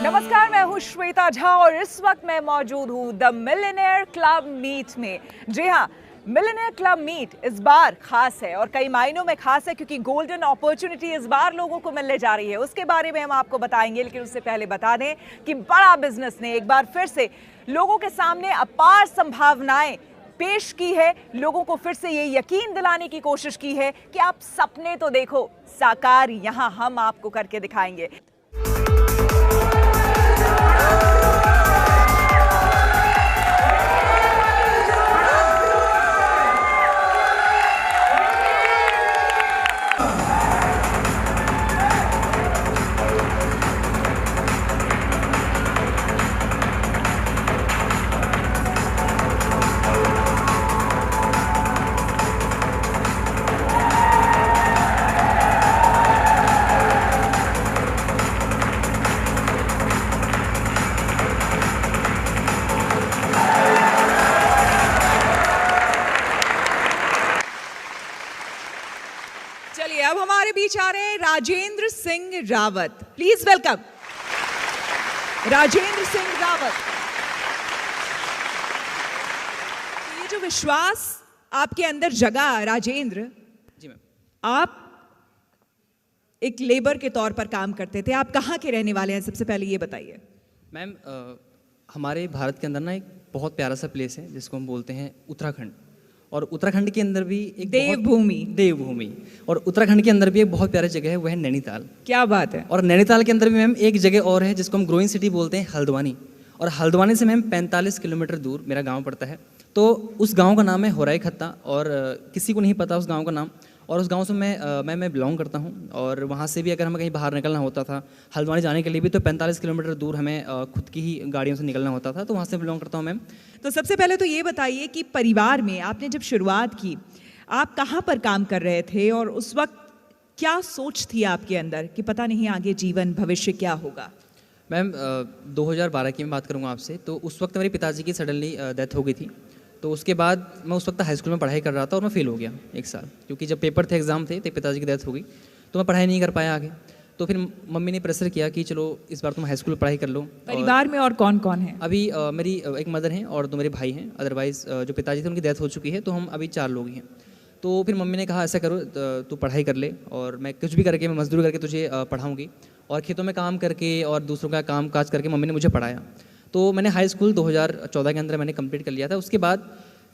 नमस्कार, मैं हूँ श्वेता झा और इस वक्त मैं मौजूद हूँ द मिलियनेयर क्लब मीट में। जी हाँ, मिलियनेयर क्लब मीट इस बार खास है और कई मायनों में खास है क्योंकि गोल्डन अपॉर्चुनिटी इस बार लोगों को मिलने जा रही है। उसके बारे में हम आपको बताएंगे, लेकिन उससे पहले बता दें कि बड़ा बिजनेस ने एक बार फिर से लोगों के सामने अपार संभावनाएं पेश की है। लोगों को फिर से ये यकीन दिलाने की कोशिश की है कि आप सपने तो देखो, साकार यहाँ हम आपको करके दिखाएंगे। चलिए, अब हमारे बीच आ रहे हैं राजेंद्र सिंह रावत। Please welcome Rajendra Singh Rawat. ये जो विश्वास आपके अंदर जगा राजेंद्र जी मैम, आप एक लेबर के तौर पर काम करते थे। आप कहाँ के रहने वाले हैं, सबसे पहले ये बताइए। मैम हमारे भारत के अंदर ना एक बहुत प्यारा सा प्लेस है जिसको हम बोलते हैं उत्तराखंड। और उत्तराखंड के अंदर भी एक देवभूमि और उत्तराखंड के अंदर भी एक बहुत प्यारी जगह है, वो है नैनीताल। क्या बात है। और नैनीताल के अंदर भी मैम एक जगह और है जिसको हम ग्रोइंग सिटी बोलते हैं, हल्द्वानी। और हल्द्वानी से मैम 45 किलोमीटर दूर मेरा गांव पड़ता है। तो उस गांव का नाम है होराई खत्ता और किसी को नहीं पता उस गांव का नाम। और उस गांव से मैं बिलोंग करता हूं। और वहां से भी अगर हमें कहीं बाहर निकलना होता था हल्द्वानी जाने के लिए भी, तो 45 किलोमीटर दूर हमें खुद की ही गाड़ियों से निकलना होता था। तो वहां से बिलोंग करता हूं मैम। तो सबसे पहले तो ये बताइए कि परिवार में आपने जब शुरुआत की, आप कहाँ पर काम कर रहे थे और उस वक्त क्या सोच थी आपके अंदर कि पता नहीं आगे जीवन भविष्य क्या होगा? मैम 2012 की मैं बात करूँगा आपसे। तो उस वक्त मेरे पिताजी की सडनली डेथ हो गई थी। तो उसके बाद मैं उस वक्त हाई स्कूल में पढ़ाई कर रहा था और मैं फेल हो गया एक साल, क्योंकि जब पेपर थे, एग्ज़ाम थे, तो पिताजी की डेथ हो गई। तो मैं पढ़ाई नहीं कर पाया आगे। तो फिर मम्मी ने प्रेशर किया कि चलो इस बार तुम हाई स्कूल पढ़ाई कर लो। परिवार में और कौन कौन है? अभी मेरी एक मदर हैं और 2 मेरे भाई हैं। अदरवाइज़ जो पिताजी थे उनकी डेथ हो चुकी है, तो हम अभी 4 लोग ही हैं। तो फिर मम्मी ने कहा ऐसा करो, तू पढ़ाई कर ले और मैं कुछ भी करके, मैं मजदूरी करके तुझे पढ़ाऊँगी। और खेतों में काम करके और दूसरों का काम काज करके मम्मी ने मुझे पढ़ाया। तो मैंने हाई स्कूल 2014 के अंदर मैंने कंप्लीट कर लिया था। उसके बाद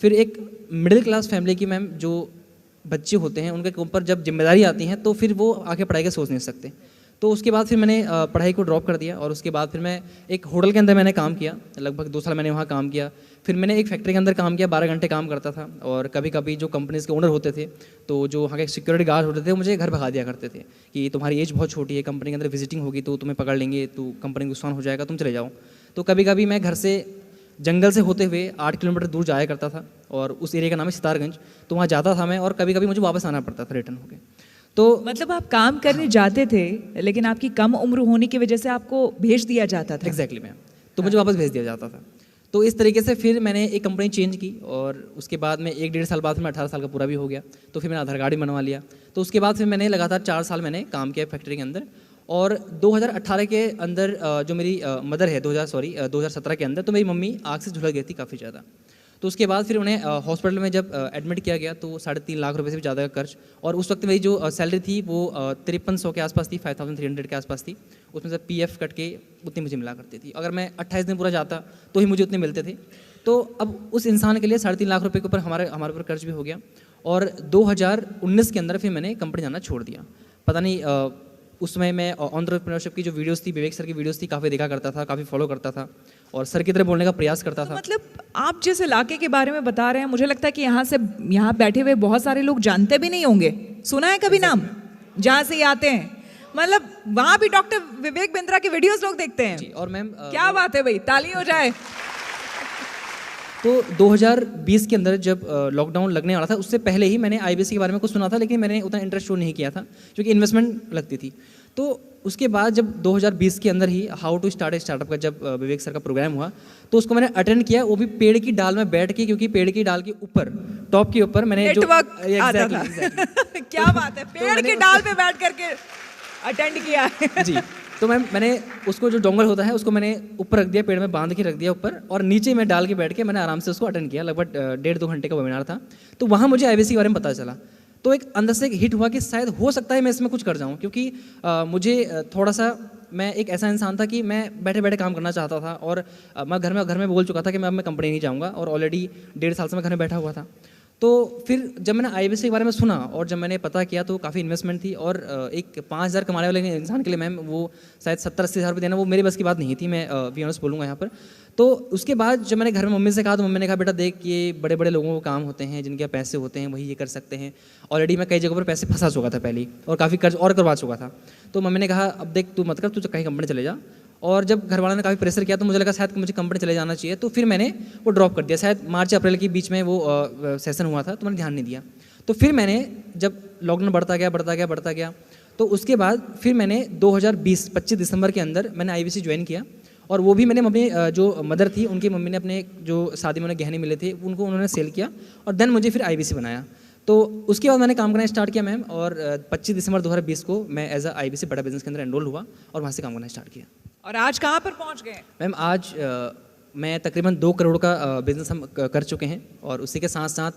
फिर एक मिडिल क्लास फैमिली की मैम जो बच्चे होते हैं उनके ऊपर जब जिम्मेदारी आती हैं तो फिर वो आगे पढ़ाई का सोच नहीं सकते। तो उसके बाद फिर मैंने पढ़ाई को ड्रॉप कर दिया और उसके बाद फिर मैं एक होटल के अंदर मैंने काम किया। लगभग 2 साल मैंने वहाँ काम किया। फिर मैंने एक फैक्ट्री के अंदर काम किया, 12 घंटे काम करता था। और कभी कभी जो कंपनीज़ के ओनर होते थे, तो जो वहाँ के सिक्योरिटी गार्ड होते थे, वो मुझे घर भगा दिया करते थे कि तुम्हारी एज बहुत छोटी है, कंपनी के अंदर विजिटिंग होगी तो तुम्हें पकड़ लेंगे, तो कंपनी को नुकसान हो जाएगा, तुम चले जाओ। तो कभी कभी मैं घर से जंगल से होते हुए 8 किलोमीटर दूर जाया करता था और उस एरिया का नाम है सितारगंज। तो वहाँ जाता था मैं और कभी कभी मुझे वापस आना पड़ता था रिटर्न होकर। तो मतलब आप काम करने जाते थे लेकिन आपकी कम उम्र होने की वजह से आपको भेज दिया जाता था? Exactly ma'am. तो मुझे वापस भेज दिया जाता था। तो इस तरीके से फिर मैंने एक कंपनी चेंज की और उसके बाद में 1-1.5 साल बाद फिर मैं 18 साल का पूरा भी हो गया। तो फिर मैंने आधार कार्ड भी बनवा लिया। तो उसके बाद फिर मैंने लगातार 4 साल मैंने काम किया फैक्ट्री के अंदर। और 2018 के अंदर जो मेरी मदर है 2017 के अंदर, तो मेरी मम्मी आग से झुलस गई थी काफ़ी ज़्यादा। तो उसके बाद फिर उन्हें हॉस्पिटल में जब एडमिट किया गया तो 3.5 लाख रुपए से भी ज़्यादा का खर्च। और उस वक्त मेरी जो सैलरी थी वो 5300 के आसपास थी, 5300 के आसपास थी। उसमें से PF कट के उतनी मुझे मिला करती थी। अगर मैं 28 दिन पूरा जाता तो ही मुझे उतने मिलते थे। तो अब उस इंसान के लिए 3.5 लाख रुपये के ऊपर हमारे ऊपर कर्ज भी हो गया। और 2019 के अंदर फिर मैंने कंपनी जाना छोड़ दिया। पता नहीं उस समय मैं एंटरप्रेन्योरशिप की जो वीडियोस थी, विवेक सर की वीडियोस थी, काफ़ी देखा करता था, काफ़ी फॉलो करता था और सर की तरह बोलने का प्रयास करता था। मतलब आप जिस इलाके के बारे में बता रहे हैं, मुझे लगता है कि यहाँ बैठे हुए बहुत सारे लोग जानते भी नहीं होंगे। सुना है कभी नाम जहाँ से ये आते हैं? मतलब वहाँ भी डॉक्टर विवेक बिंद्रा की वीडियोस लोग देखते हैं। जी। और मैम क्या बात है भाई, ताली हो जाए। तो 2020 के अंदर जब लॉकडाउन लगने वाला था, उससे पहले ही मैंने IBC के बारे में कुछ सुना था, लेकिन मैंने उतना इंटरेस्ट शो नहीं किया था क्योंकि इन्वेस्टमेंट लगती थी। तो उसके बाद जब 2020 के अंदर ही how to start a startup का जब विवेक सर का प्रोग्राम हुआ, तो उसको मैंने अटेंड किया, वो भी पेड़ की डाल में बैठ के, क्योंकि पेड़ की डाल के ऊपर, टॉप के ऊपर मैंने नेटवर्क आता था। क्या बात है, पेड़ की डाल पे बैठ करके अटेंड किया है। जी। तो मैंने उसको जो डोंगर होता है उसको मैंने ऊपर रख दिया, पेड़ में बांध के रख दिया ऊपर, और नीचे मैं डाल के बैठ के मैंने आराम से उसको अटेंड किया। लगभग 1.5-2 घंटे का वेबिनार था। तो वहाँ मुझे आईबीसी के बारे में पता चला। तो एक अंदर से एक हिट हुआ कि शायद हो सकता है मैं इसमें कुछ कर जाऊँ, क्योंकि मुझे थोड़ा सा, मैं एक ऐसा इंसान था कि मैं बैठे बैठे काम करना चाहता था, और मैं घर में बोल चुका था कि मैं कंपनी नहीं जाऊँगा, और ऑलरेडी 1.5 साल से मैं घर में बैठा हुआ था। तो फिर जब मैंने आईबीसी के बारे में सुना और जब मैंने पता किया तो काफ़ी इन्वेस्टमेंट थी, और एक 5,000 कमाने वाले इंसान के लिए मैम वो शायद 70-80 हज़ार रुपये देना वो मेरे बस की बात नहीं थी, मैं बी ऑनेस्ट बोलूँगा यहाँ पर। तो उसके बाद जब मैंने घर में मम्मी से कहा तो मम्मी ने कहा बेटा देख, ये बड़े बड़े लोगों को काम होते हैं, जिनके पैसे होते हैं वही ये कर सकते हैं। ऑलरेडी मैं कई जगहों पर पैसे फंसा चुका था पहले ही, और काफ़ी कर्ज और करवा चुका था। तो मम्मी ने कहा अब देख तू मत कर, तू कहीं कंपनी चले जा। और जब घर वालों ने काफ़ी प्रेशर किया तो मुझे लगा शायद मुझे कंपनी चले जाना चाहिए, तो फिर मैंने वो ड्रॉप कर दिया। शायद मार्च अप्रैल के बीच में वो सेशन हुआ था, तो मैंने ध्यान नहीं दिया। तो फिर मैंने जब लॉकडाउन बढ़ता गया, तो उसके बाद फिर मैंने 2020 25 दिसंबर के अंदर मैंने आईबीसी ज्वाइन किया, और वो भी मैंने अपनी जो मदर थी उनकी मम्मी ने अपने जो शादी में उन्हें गहने मिले थे उनको उन्होंने सेल किया, और देन मुझे फिर आईबीसी बनाया। तो उसके बाद मैंने काम करना स्टार्ट किया मैम, और 25 दिसंबर 2020 को मैं एज अ आईबीसी बड़ा बिजनेस के अंदर एनरोल हुआ, और वहाँ से काम करना स्टार्ट किया। और आज कहाँ पर पहुँच गए? मैम आज मैं तकरीबन 2 करोड़ का बिजनेस हम कर चुके हैं, और उसी के साथ साथ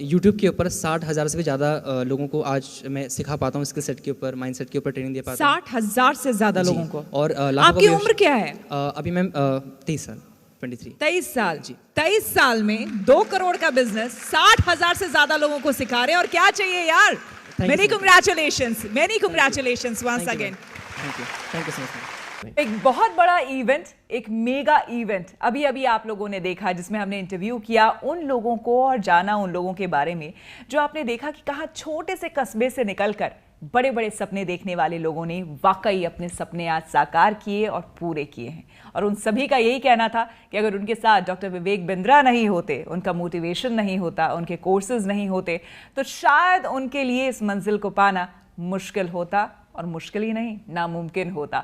यूट्यूब के ऊपर 60,000 से भी ज़्यादा लोगों को आज मैं सिखा पाता हूँ, स्किल सेट के ऊपर, माइंड सेट के ऊपर ट्रेनिंग दे पाता हूँ। 60,000 से ज़्यादा लोगों को। और आपकी उम्र क्या है? अभी मैम 23 साल, 23। 23 साल जी। 23 साल में 2 करोड़ का बिजनेस 60,000 से ज्यादा लोगों को सिखा रहे हैं, और क्या चाहिए यार? Many congratulations once again. Thank you so much. एक बहुत बड़ा इवेंट, एक मेगा इवेंट अभी अभी आप लोगों ने देखा, जिसमें हमने इंटरव्यू किया उन लोगों को और जाना उन लोगों के बारे में जो आपने देखा कि कहाँ छोटे से कस्बे से निकलकर बड़े बड़े सपने देखने वाले लोगों ने वाकई अपने सपने आज साकार किए और पूरे किए हैं। और उन सभी का यही कहना था कि अगर उनके साथ डॉक्टर विवेक बिंद्रा नहीं होते, उनका मोटिवेशन नहीं होता, उनके कोर्सेज नहीं होते, तो शायद उनके लिए इस मंजिल को पाना मुश्किल होता, और मुश्किल ही नहीं, नामुमकिन होता।